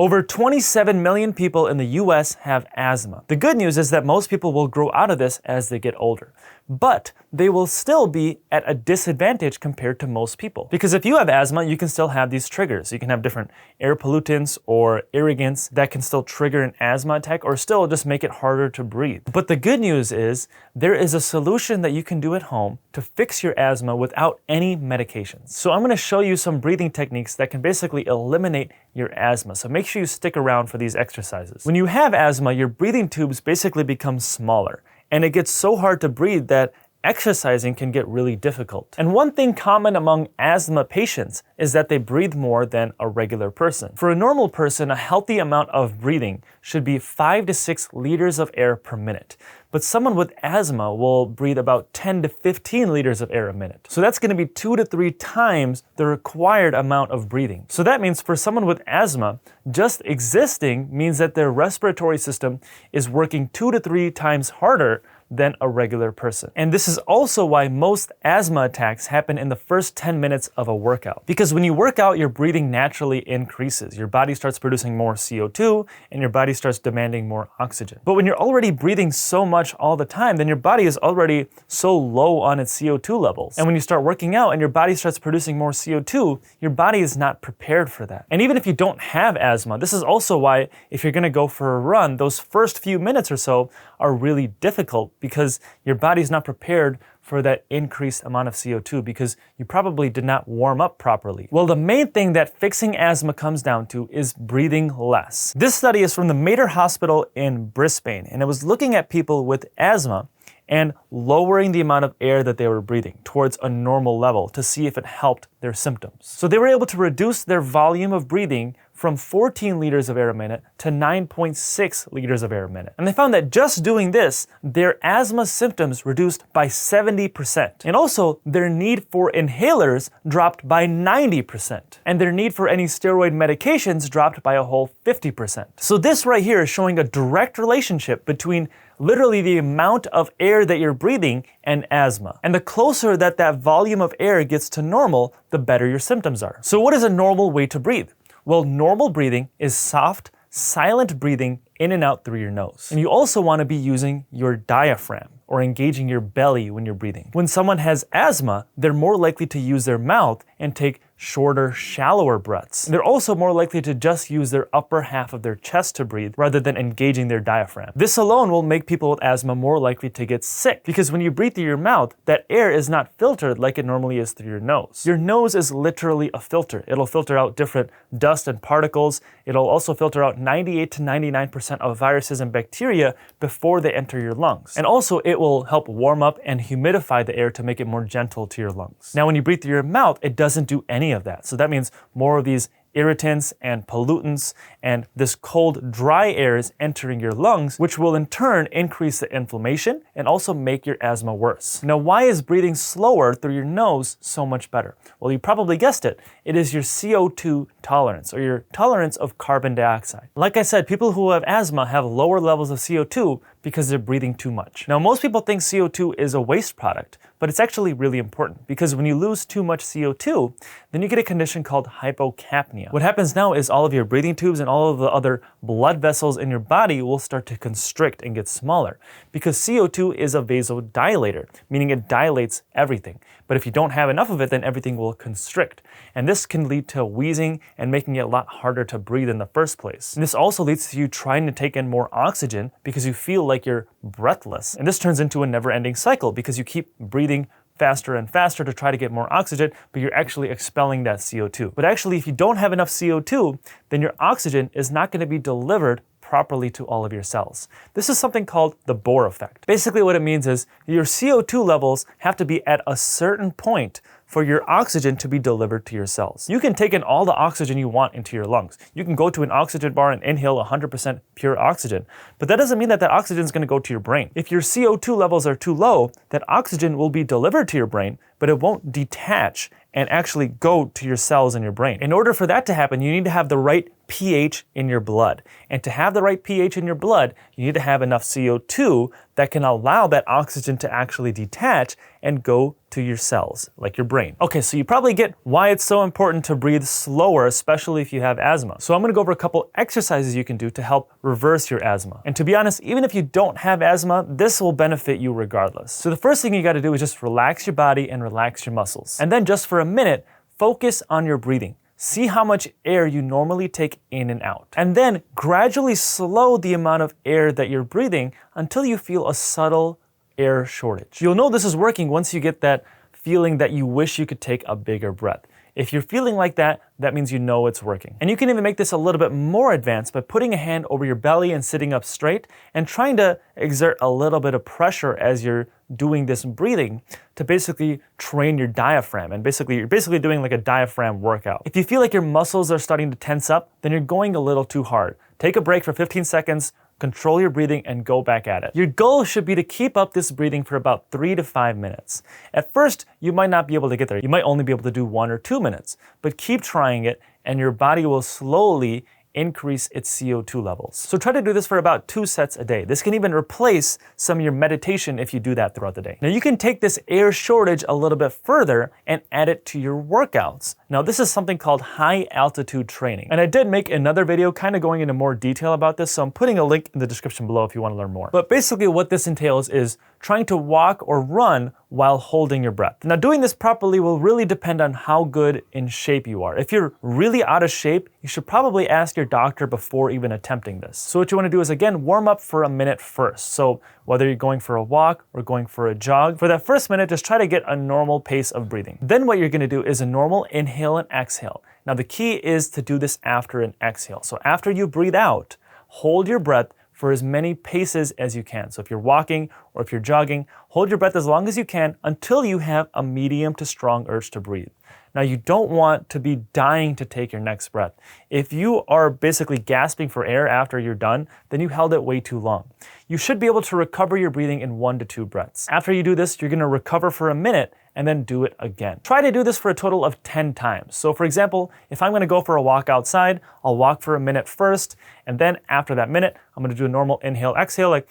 Over 27 million people in the US have asthma. The good news is that most people will grow out of this as they get older, but they will still be at a disadvantage compared to most people. Because if you have asthma, you can still have these triggers. You can have different air pollutants or irrigants that can still trigger an asthma attack or still just make it harder to breathe. But the good news is there is a solution that you can do at home to fix your asthma without any medications. So I'm going to show you some breathing techniques that can basically eliminate your asthma. So make sure you stick around for these exercises. When you have asthma, your breathing tubes basically become smaller, and it gets so hard to breathe that exercising can get really difficult. And one thing common among asthma patients is that they breathe more than a regular person. For a normal person, a healthy amount of breathing should be 5 to 6 liters of air per minute. But someone with asthma will breathe about 10 to 15 liters of air a minute. So that's going to be 2 to 3 times the required amount of breathing. So that means for someone with asthma, just existing means that their respiratory system is working 2 to 3 times harder than a regular person. And this is also why most asthma attacks happen in the first 10 minutes of a workout. Because when you work out, your breathing naturally increases. Your body starts producing more CO2 and your body starts demanding more oxygen. But when you're already breathing so much all the time, then your body is already so low on its CO2 levels. And when you start working out and your body starts producing more CO2, your body is not prepared for that. And even if you don't have asthma, this is also why if you're gonna go for a run, those first few minutes or so are really difficult because your body's not prepared for that increased amount of CO2 because you probably did not warm up properly. Well, the main thing that fixing asthma comes down to is breathing less. This study is from the Mater Hospital in Brisbane, and it was looking at people with asthma and lowering the amount of air that they were breathing towards a normal level to see if it helped their symptoms. So they were able to reduce their volume of breathing from 14 liters of air a minute to 9.6 liters of air a minute. And they found that just doing this, their asthma symptoms reduced by 70%. And also, their need for inhalers dropped by 90%. And their need for any steroid medications dropped by a whole 50%. So this right here is showing a direct relationship between literally the amount of air that you're breathing and asthma. And the closer that that volume of air gets to normal, the better your symptoms are. So what is a normal way to breathe? Well, normal breathing is soft, silent breathing in and out through your nose. And you also want to be using your diaphragm or engaging your belly when you're breathing. When someone has asthma, they're more likely to use their mouth and take shorter, shallower breaths. They're also more likely to just use their upper half of their chest to breathe rather than engaging their diaphragm. This alone will make people with asthma more likely to get sick because when you breathe through your mouth, that air is not filtered like it normally is through your nose. Your nose is literally a filter. It'll filter out different dust and particles. It'll also filter out 98 to 99% of viruses and bacteria before they enter your lungs. And also it will help warm up and humidify the air to make it more gentle to your lungs. Now when you breathe through your mouth, it doesn't do any of that. So that means more of these irritants and pollutants and this cold, dry air is entering your lungs, which will in turn increase the inflammation and also make your asthma worse. Now, why is breathing slower through your nose so much better? Well, you probably guessed it. It is your CO2 tolerance or your tolerance of carbon dioxide. Like I said, people who have asthma have lower levels of CO2 because they're breathing too much. Now, most people think CO2 is a waste product, but it's actually really important because when you lose too much CO2, then you get a condition called hypocapnia. What happens now is all of your breathing tubes and all of the other blood vessels in your body will start to constrict and get smaller because CO2 is a vasodilator, meaning it dilates everything. But if you don't have enough of it, then everything will constrict. And this can lead to wheezing and making it a lot harder to breathe in the first place. And this also leads to you trying to take in more oxygen because you feel like you're breathless. And this turns into a never-ending cycle because you keep breathing faster and faster to try to get more oxygen, but you're actually expelling that CO2. But actually, if you don't have enough CO2, then your oxygen is not going to be delivered properly to all of your cells. This is something called the Bohr effect. Basically what it means is your CO2 levels have to be at a certain point for your oxygen to be delivered to your cells. You can take in all the oxygen you want into your lungs. You can go to an oxygen bar and inhale 100% pure oxygen, but that doesn't mean that that oxygen is going to go to your brain. If your CO2 levels are too low, that oxygen will be delivered to your brain, but it won't detach and actually go to your cells in your brain. In order for that to happen, you need to have the right pH in your blood. And to have the right pH in your blood, you need to have enough CO2 that can allow that oxygen to actually detach and go to your cells, like your brain. Okay, so you probably get why it's so important to breathe slower, especially if you have asthma. So I'm gonna go over a couple exercises you can do to help reverse your asthma. And to be honest, even if you don't have asthma, this will benefit you regardless. So the first thing you gotta do is just relax your body and relax your muscles. And then just for a minute, focus on your breathing. See how much air you normally take in and out. And then gradually slow the amount of air that you're breathing until you feel a subtle air shortage. You'll know this is working once you get that feeling that you wish you could take a bigger breath. If you're feeling like that, that means you know it's working. And you can even make this a little bit more advanced by putting a hand over your belly and sitting up straight and trying to exert a little bit of pressure as you're doing this breathing to basically train your diaphragm. And you're basically doing like a diaphragm workout. If you feel like your muscles are starting to tense up, then you're going a little too hard. Take a break for 15 seconds, control your breathing, and go back at it. Your goal should be to keep up this breathing for about 3 to 5 minutes. At first, you might not be able to get there. You might only be able to do 1 or 2 minutes, but keep trying it and your body will slowly increase its CO2 levels. So try to do this for about 2 sets a day. This can even replace some of your meditation if you do that throughout the day. Now you can take this air shortage a little bit further and add it to your workouts. Now this is something called high altitude training. And I did make another video kind of going into more detail about this, so I'm putting a link in the description below if you want to learn more. But basically what this entails is trying to walk or run while holding your breath. Now doing this properly will really depend on how good in shape you are. If you're really out of shape, you should probably ask your doctor before even attempting this. So what you want to do is again, warm up for a minute first. So whether you're going for a walk or going for a jog, for that first minute, just try to get a normal pace of breathing. Then what you're going to do is a normal inhale and exhale. Now the key is to do this after an exhale. So after you breathe out, hold your breath for as many paces as you can. So if you're walking or if you're jogging, hold your breath as long as you can until you have a medium to strong urge to breathe. Now you don't want to be dying to take your next breath. If you are basically gasping for air after you're done, then you held it way too long. You should be able to recover your breathing in 1 to 2 breaths. After you do this, you're gonna recover for a minute and then do it again. Try to do this for a total of 10 times. So for example, if I'm gonna go for a walk outside, I'll walk for a minute first, and then after that minute, I'm gonna do a normal inhale, exhale, like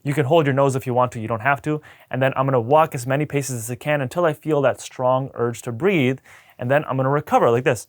you can hold your nose if you want to, you don't have to. And then I'm gonna walk as many paces as I can until I feel that strong urge to breathe. And then I'm gonna recover like this.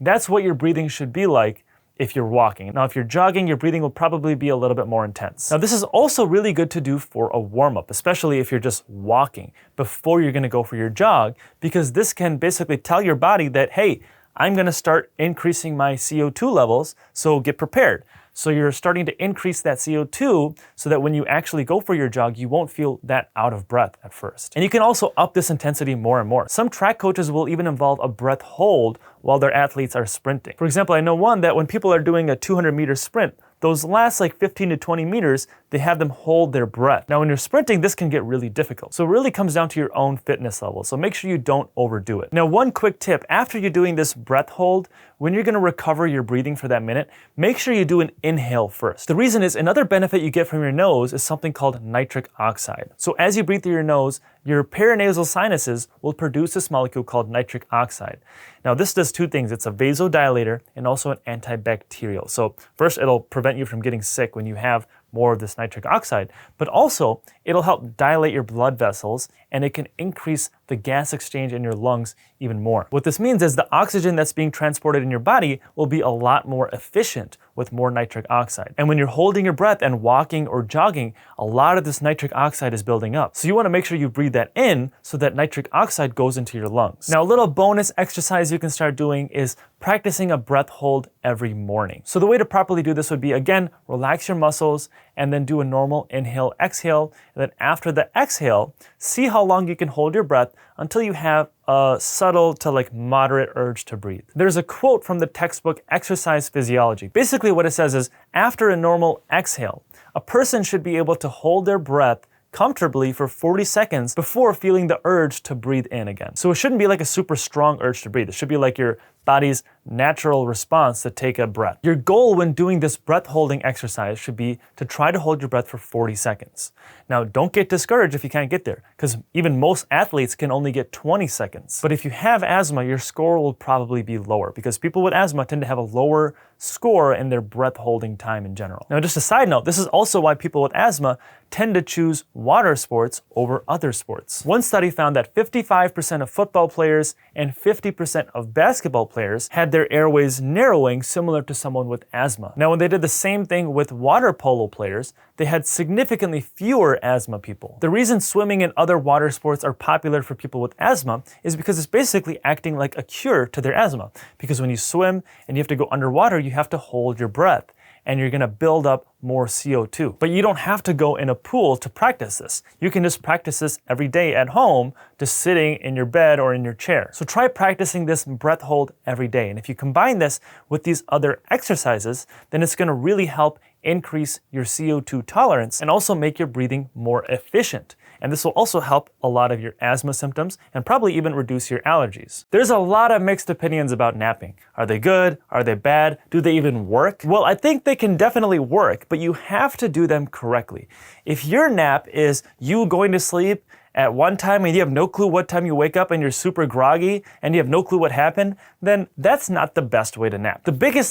That's what your breathing should be like if you're walking. Now, if you're jogging, your breathing will probably be a little bit more intense. Now, this is also really good to do for a warm-up, especially if you're just walking before you're gonna go for your jog, because this can basically tell your body that, hey, I'm gonna start increasing my CO2 levels, so get prepared. So you're starting to increase that CO2 so that when you actually go for your jog, you won't feel that out of breath at first. And you can also up this intensity more and more. Some track coaches will even involve a breath hold while their athletes are sprinting. For example, I know one that when people are doing a 200-meter sprint, those last like 15 to 20 meters, they have them hold their breath. Now, when you're sprinting, this can get really difficult. So it really comes down to your own fitness level. So make sure you don't overdo it. Now, one quick tip, after you're doing this breath hold, when you're gonna recover your breathing for that minute, make sure you do an inhale first. The reason is another benefit you get from your nose is something called nitric oxide. So as you breathe through your nose, your paranasal sinuses will produce this molecule called nitric oxide. Now, this does 2 things. It's a vasodilator and also an antibacterial. So first, it'll prevent you from getting sick when you have more of this nitric oxide, but also it'll help dilate your blood vessels and it can increase the gas exchange in your lungs even more. What this means is the oxygen that's being transported in your body will be a lot more efficient with more nitric oxide. And when you're holding your breath and walking or jogging, a lot of this nitric oxide is building up. So you want to make sure you breathe that in so that nitric oxide goes into your lungs. Now, a little bonus exercise you can start doing is practicing a breath hold every morning. So the way to properly do this would be, again, relax your muscles and then do a normal inhale, exhale. And then after the exhale, see how long you can hold your breath until you have a subtle to like moderate urge to breathe. There's a quote from the textbook Exercise Physiology. Basically what it says is, after a normal exhale, a person should be able to hold their breath comfortably for 40 seconds before feeling the urge to breathe in again. So it shouldn't be like a super strong urge to breathe. It should be like you're body's natural response to take a breath. Your goal when doing this breath holding exercise should be to try to hold your breath for 40 seconds. Now, don't get discouraged if you can't get there, because even most athletes can only get 20 seconds. But if you have asthma, your score will probably be lower, because people with asthma tend to have a lower score in their breath holding time in general. Now, just a side note, this is also why people with asthma tend to choose water sports over other sports. One study found that 55% of football players and 50% of basketball players had their airways narrowing, similar to someone with asthma. Now, when they did the same thing with water polo players, they had significantly fewer asthma people. The reason swimming and other water sports are popular for people with asthma is because it's basically acting like a cure to their asthma. Because when you swim and you have to go underwater, you have to hold your breath, and you're gonna build up more CO2. But you don't have to go in a pool to practice this. You can just practice this every day at home, just sitting in your bed or in your chair. So try practicing this breath hold every day. And if you combine this with these other exercises, then it's gonna really help increase your CO2 tolerance and also make your breathing more efficient. And this will also help a lot of your asthma symptoms and probably even reduce your allergies. There's a lot of mixed opinions about napping. Are they good? Are they bad? Do they even work? Well, I think they can definitely work, but you have to do them correctly. If your nap is you going to sleep at one time and you have no clue what time you wake up and you're super groggy and you have no clue what happened, then that's not the best way to nap. The biggest thing